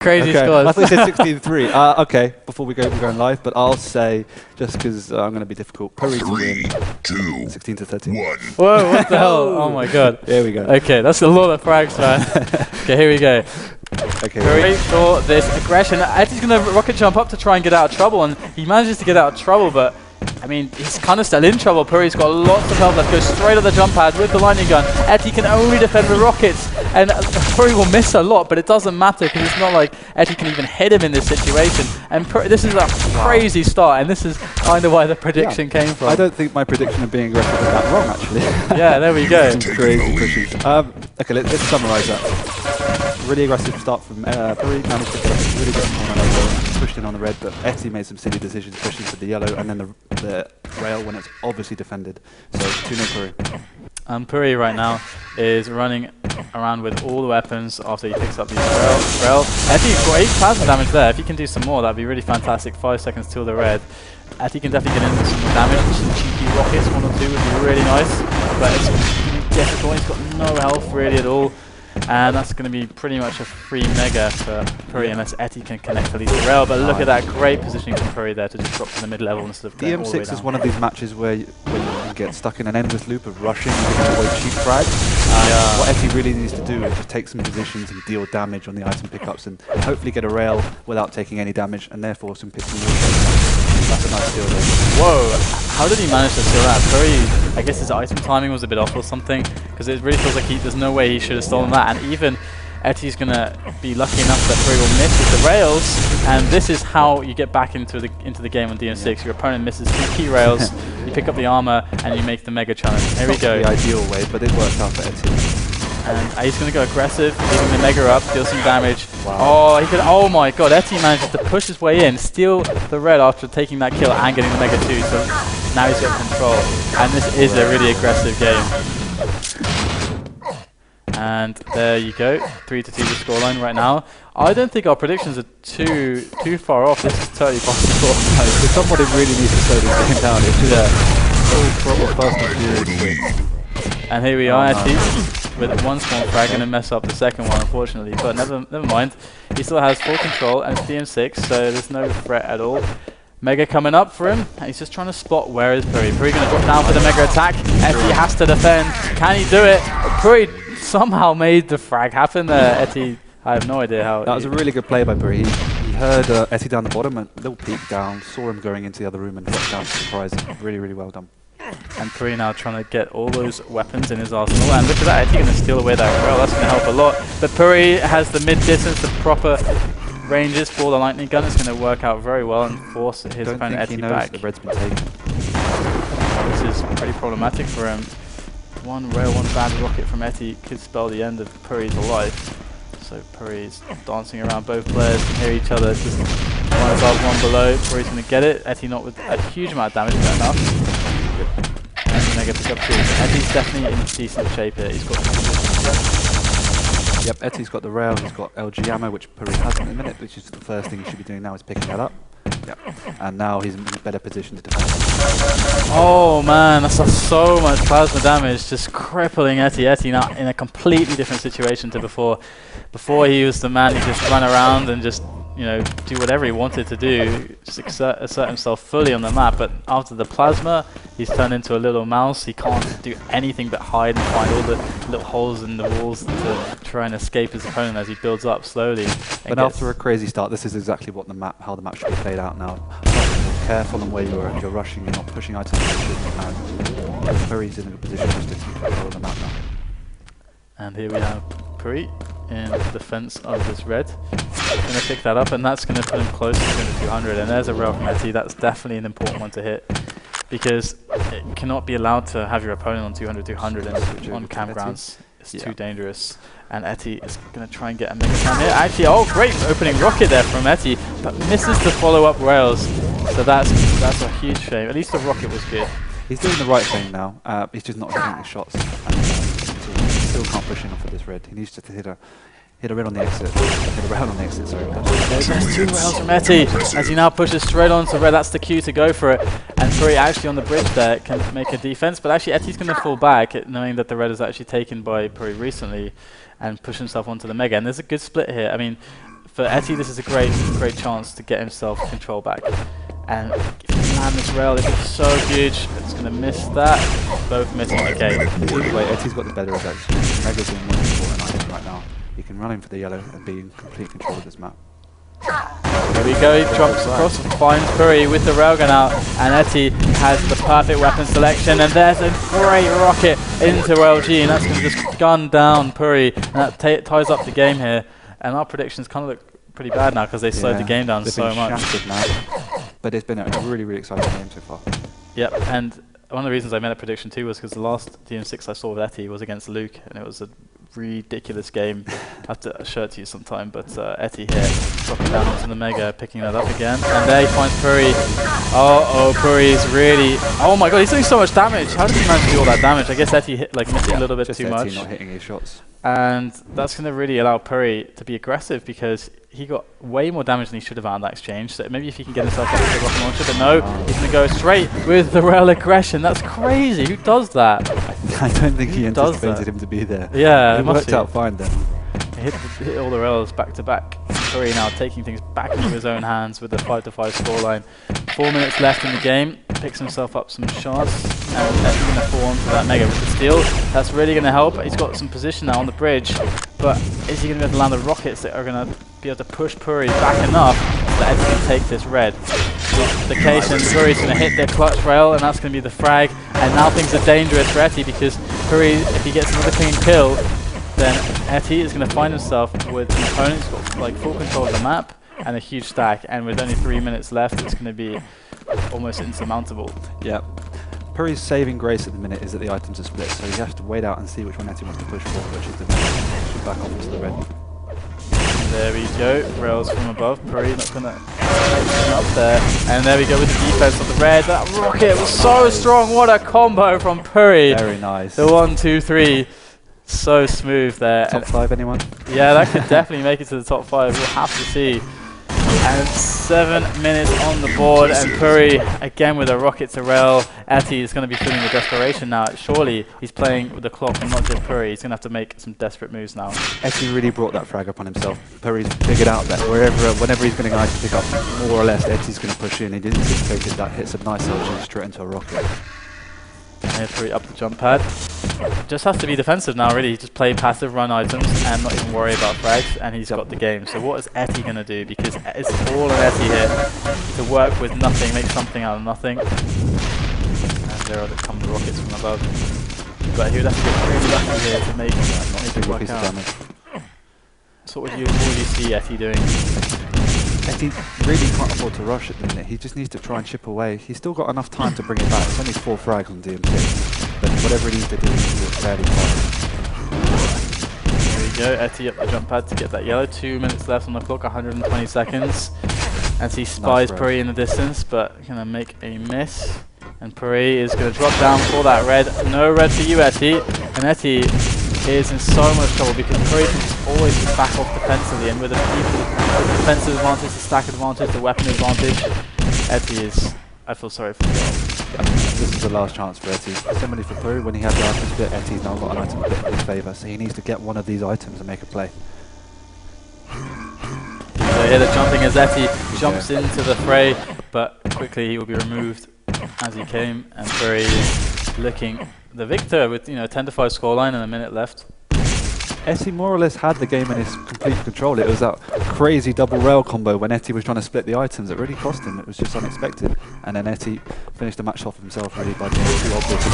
Crazy okay. scores. I thought you said 16-3. Okay, before we're going live, but I'll say, just because I'm going to be difficult, PURRI to win. 2, 16-13. 1. Whoa, what the hell? Oh my god. There we go. Okay, that's a lot of frags, man. Okay, here we go. Okay. PURRI for this aggression. Etty's going to rocket jump up to try and get out of trouble, and he manages to get out of trouble, but I mean, he's kind of still in trouble. PURRI's got lots of health left. Goes straight at the jump pad with the lightning gun. Etty can only defend with rockets, and PURRI will miss a lot, but it doesn't matter because it's not like Etty can even hit him in this situation. And this is a crazy start, and this is kind of why the prediction came from. I don't think my prediction of being aggressive is that wrong, actually. Yeah, there we go. Crazy pushes. Okay, let's summarise that. Really aggressive start from PURRI. Managed to get a really good corner, pushed in on the red, but Etty made some silly decisions, pushed into the yellow, and then the rail when it's obviously defended. So 2-0 PURRI. PURRI right now is running around with all the weapons after he picks up these rail. Etty's got 8 plasma damage there. If he can do some more, that'd be really fantastic. 5 seconds till the red. Etty can definitely get into some more damage. Some cheeky rockets, 1 or 2 would be really nice, but it's difficult. He's got no health really at all. And that's going to be pretty much a free mega for PURRI unless Etty can connect at least the rail. But look at that great positioning from PURRI there to just drop to the mid-level instead of going all the way DM6 down. is one of these matches where you get stuck in an endless loop of rushing and giving away cheap frags. What Etty really needs to do is just take some positions and deal damage on the item pickups and hopefully get a rail without taking any damage and therefore some picking. That's a nice deal there. Whoa, how did he manage to steal that? PURRI, I guess his item timing was a bit off or something, because it really feels like there's no way he should have stolen that, and even Etty's going to be lucky enough that PURRI will miss with the rails, and this is how you get back into the game on DM6. Your opponent misses 2 key rails, you pick up the armor, and you make the mega challenge. Here we go. The ideal way, but it worked out for Etty. And he's going to go aggressive, leaving the mega up, deal some damage. Wow. Oh my god, Etty manages to push his way in, steal the red after taking that kill and getting the mega too, so now he's got control. And this is a really aggressive game. And there you go, 3-2 the scoreline right now. I don't think our predictions are too far off. This is totally possible. If somebody really needs to slow this game down, it's just all fast and furious. And here we are, Etty, with 1 small frag, going to mess up the second one, unfortunately. But never mind. He still has full control, and it's DM6, so there's no threat at all. Mega coming up for him. He's just trying to spot where is PURRI. PURRI going to drop down for the mega attack. Etty has to defend. Can he do it? PURRI somehow made the frag happen there. Etty, I have no idea how. That was a really good play by PURRI. He heard Etty down the bottom, a little peek down, saw him going into the other room and dropped down to surprise. Really, really well done. And PURRI now trying to get all those weapons in his arsenal. And look at that, Etty going to steal away that rail. That's going to help a lot. But PURRI has the mid-distance, the proper ranges for the lightning gun. It's going to work out very well and force his opponent Etty back. The red's been taken. This is pretty problematic for him. 1 rail, 1 bad rocket from Etty could spell the end of PURRI's life. So PURRI's dancing around both players, can hear each other. Just 1 above, 1 below. PURRI's going to get it. Etty not with a huge amount of damage, but enough. And mega pick up 2. Etty's definitely in decent shape here. He's got. Yep, Etty's got the rail. He's got LG ammo, which PURRI hasn't in a minute, which is the first thing he should be doing now is picking that up. Yep. And now he's in a better position to defend. Oh man, that's so much plasma damage, just crippling Etty. Etty now in a completely different situation to before. Before he was the man who just run around and just, you know, do whatever he wanted to do, just assert himself fully on the map. But after the plasma, he's turned into a little mouse. He can't do anything but hide and find all the little holes in the walls to try and escape his opponent as he builds up slowly. But after a crazy start, this is exactly what how the map should be played out now. Be careful on where you're rushing, you're not pushing items. And PURRI's in a good position just to keep control of the map now. And here we have PURRI in defense of this red. Going to pick that up, and that's going to put him close to 200. And there's a rail from Etty. That's definitely an important one to hit, because it cannot be allowed to have your opponent on 200 and on campgrounds. It's too dangerous. And Etty is going to try and get a mega cam here. Actually, oh, great opening rocket there from Etty, but misses the follow-up rails. So that's a huge shame. At least the rocket was good. He's doing the right thing now. He's just not hitting the shots. And, he still can't push in off of this red. He needs to hit a red on the exit. Hit a rail on the exit, sorry. There's 2 rails from Etty as he now pushes straight onto red. That's the cue to go for it. And PURRI actually on the bridge there can make a defense, but actually Etty's going to fall back, knowing that the red is actually taken by PURRI recently, and push himself onto the mega. And there's a good split here. I mean, for Etty, this is a great chance to get himself control back. And if he can land this rail, it'd be so huge. It's going to miss that. Both missing. Okay. Either way, Etty's got the better of that. Mega's in one important item right now. He can run in for the yellow and be in complete control of this map. There we go, he drops across and finds PURRI with the railgun out, and Etty has the perfect weapon selection, and there's a great rocket into LG, and that's going to just gun down PURRI, and that ties up the game here. And our predictions kind of look pretty bad now because they slowed the game down so much. Now, but it's been a really, really exciting game so far. Yep, and one of the reasons I made a prediction too was because the last DM6 I saw with Etty was against Luke, and it was a ridiculous game. I have to show it to you sometime, but Etty here, dropping down onto the Mega, picking that up again, and there he finds PURRI. Oh, PURRI's really, oh my god, he's doing so much damage. How did he manage to do all that damage? I guess Etty missed it a little bit too much. Just Etty not hitting his shots. And that's going to really allow PURRI to be aggressive because he got way more damage than he should have out of that exchange. So maybe if he can get himself up to the rocket launcher, but no, he's going to go straight with the rail aggression. That's crazy. Who does that? I don't think he anticipated him to be there. Yeah, it worked out fine then. He hit all the rails back to back. PURRI now taking things back into his own hands with the 5-5 scoreline. 4 minutes left in the game. Picks himself up some shots, and that's going to fall onto that Mega with the steal. That's really going to help. He's got some position now on the bridge, but is he going to be able to land the rockets that are going to be able to push PURRI back enough that Etty can take this red? With the case, and PURRI's going to hit their clutch rail, and that's going to be the frag. And now things are dangerous for Etty because PURRI, if he gets another clean kill, then Etty is going to find himself with an opponent who's got like full control of the map and a huge stack, and with only 3 minutes left, it's going to be almost insurmountable. Yeah. PURRI's saving grace at the minute is that the items are split, so you have to wait out and see which one Etty wants to push for, which is the should back off into the red. There we go, rails from above. PURRI not going to take up there, and there we go with the defense of the red. That rocket was so strong. What a combo from PURRI. Very nice. The 1, 2, 3. So smooth there. Top 5, anyone? Yeah, that could definitely make it to the top 5. We'll have to see. And 7 minutes on the board, and PURRI again with a rocket to rail. Etty is going to be feeling the desperation now. Surely he's playing with the clock and not just PURRI. He's going to have to make some desperate moves now. Etty really brought that frag upon himself. PURRI's figured out that whenever he's getting ice to pick up, more or less Etty's going to push in. He didn't anticipate that hits a nice LG straight into a rocket. And PURRI up the jump pad. Just has to be defensive now, really. Just play passive, run items, and not even worry about frags, and he's got the game. So what is Etty going to do? Because it's all on Etty here to work with nothing, make something out of nothing. And there come the rockets from above. But he would have to get really lucky here to make it work out. So what would you see Etty doing? Etty really can't afford to rush at the minute. He just needs to try and chip away. He's still got enough time to bring it back. It's only 4 frags on DM6. But whatever he needs to do, he can do it fairly fast. There we go, Etty up the jump pad to get that yellow. 2 minutes left on the clock, 120 seconds. As he spies PURRI in the distance, but going to make a miss. And PURRI is going to drop down for that red. No red for you, Etty. And Etty is in so much trouble because PURRI can just always just back off defensively, and with the defensive advantage, the stack advantage, the weapon advantage, Etty is, I feel sorry for him. This is the last chance for Etty. Similarly for PURRI, when he had the item split, Etty's now got an item bit in his favour, so he needs to get one of these items and make a play. So here they're jumping as Etty jumps into the fray, but quickly he will be removed as he came, and PURRI is looking the victor with 10-5 scoreline and a minute left. Etty more or less had the game in his complete control. It was that crazy double rail combo when Etty was trying to split the items that really cost him. It was just unexpected. And then Etty finished the match off himself really by being too obvious.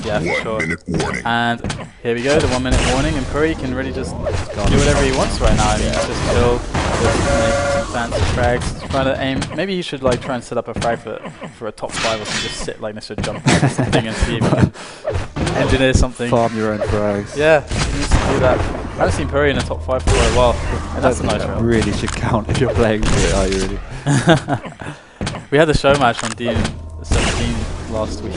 Yeah, for sure. 1 minute warning. And here we go, the 1 minute warning, and PURRI can really just do whatever he wants right now. I mean, just kill, just make some fancy frags, trying to aim. Maybe he should try and set up a frag for a top 5 or something, just sit next to a jump pad or something and see if he can engineer something. Farm your own frags. Yeah, he needs to do that. I haven't seen PURRI in the top 5 for a while, and that's a nice rail. Really should count if you're playing for it, are you really? We had the show match on DM17 last week.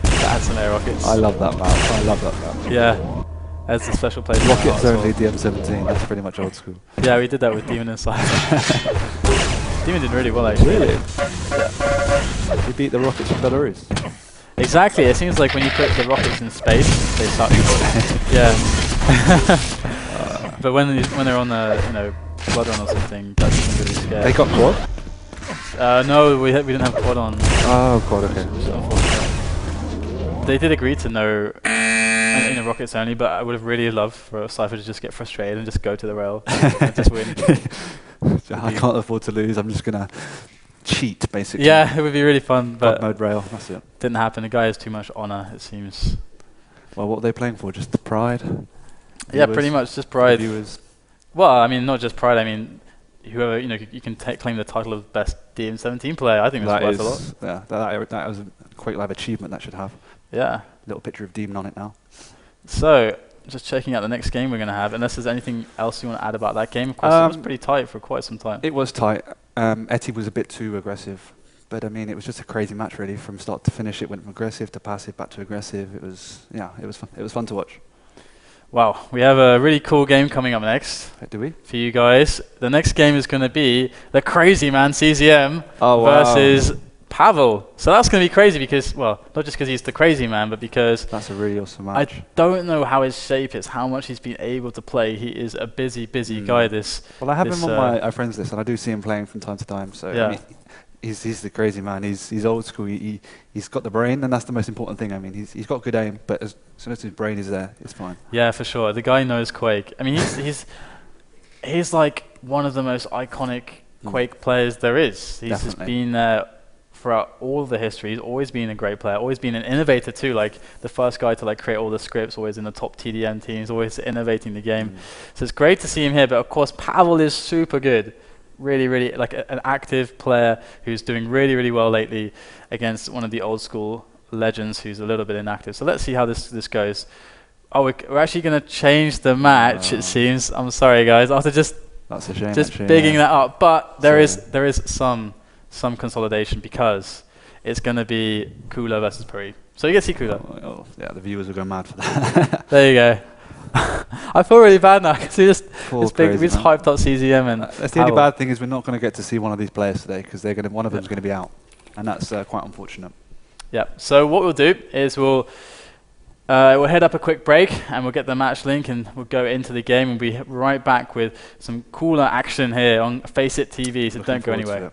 That had some air rockets. I love that map. I love that map. Yeah, that's a special place. Rockets only DM17. That's pretty much old school. Yeah, we did that with Demon Inside. Demon did really well actually. Really? Yeah. He beat the rockets from Belarus. Exactly. It seems like when you put the rockets in space, they start. Yeah. But when they're on the Blood on or something. That's even really scary. They got quad? No, we didn't have quad on. Oh god, okay. They did agree to no rockets only, but I would have really loved for Cypher to just get frustrated and just go to the rail and just win. I can't afford to lose. I'm just gonna cheat, basically. Yeah, it would be really fun, but mode rail. That's it. Didn't happen. The guy has too much honor, it seems. Well, what are they playing for? Just the pride? Yeah, pretty much just pride. Viewers. Well, I mean, not just pride. I mean, whoever you can claim the title of best DM17 player. I think that's worth a lot. Yeah, that was a Quake Live achievement that should have. Yeah. Little picture of Demon on it now. So, just checking out the next game we're going to have, unless there's anything else you want to add about that game. Of course, it was pretty tight for quite some time. It was tight. Etty was a bit too aggressive. But I mean, it was just a crazy match really. From start to finish, it went from aggressive to passive, back to aggressive. It was, yeah, it was fun. It was fun to watch. Wow, we have a really cool game coming up next. Do we? For you guys. The next game is going to be the Crazy Man CZM versus Pavel. So that's going to be crazy because, well, not just because he's the Crazy Man, but because that's a really awesome match. I don't know how his shape is, how much he's been able to play. He is a busy guy. Well, I have him on my friends list, and I do see him playing from time to time. So yeah. I mean, he's the Crazy Man. He's old school. He's got the brain, and that's the most important thing. I mean, he's got good aim, but as soon as his brain is there, it's fine. Yeah, for sure. The guy knows Quake. I mean, he's like one of the most iconic Quake players there is. He's just been there throughout all the history. He's always been a great player. Always been an innovator too. Like the first guy to like create all the scripts. Always in the top TDM teams. Always innovating the game. So it's great to see him here. But of course, Pavel is super good. Really like an active player who's doing really well lately against one of the old school legends who's a little bit inactive. So let's see how this goes. Oh, we're actually going to change the match, it seems. I'm sorry, guys. After just that's a shame, bigging that up, but there is some consolidation because it's going to be Kula versus PURRI. So you get to see Kula. Oh, yeah, the viewers will go mad for that. There you go. I feel really bad now because we just hyped up CZM and that's the only bad thing is we're not going to get to see one of these players today because one of them's going to be out, and that's quite unfortunate. Yeah. So what we'll do is we'll head up a quick break and we'll get the match link and we'll go into the game and be right back with some cooler action here on FACEIT TV. So don't go anywhere.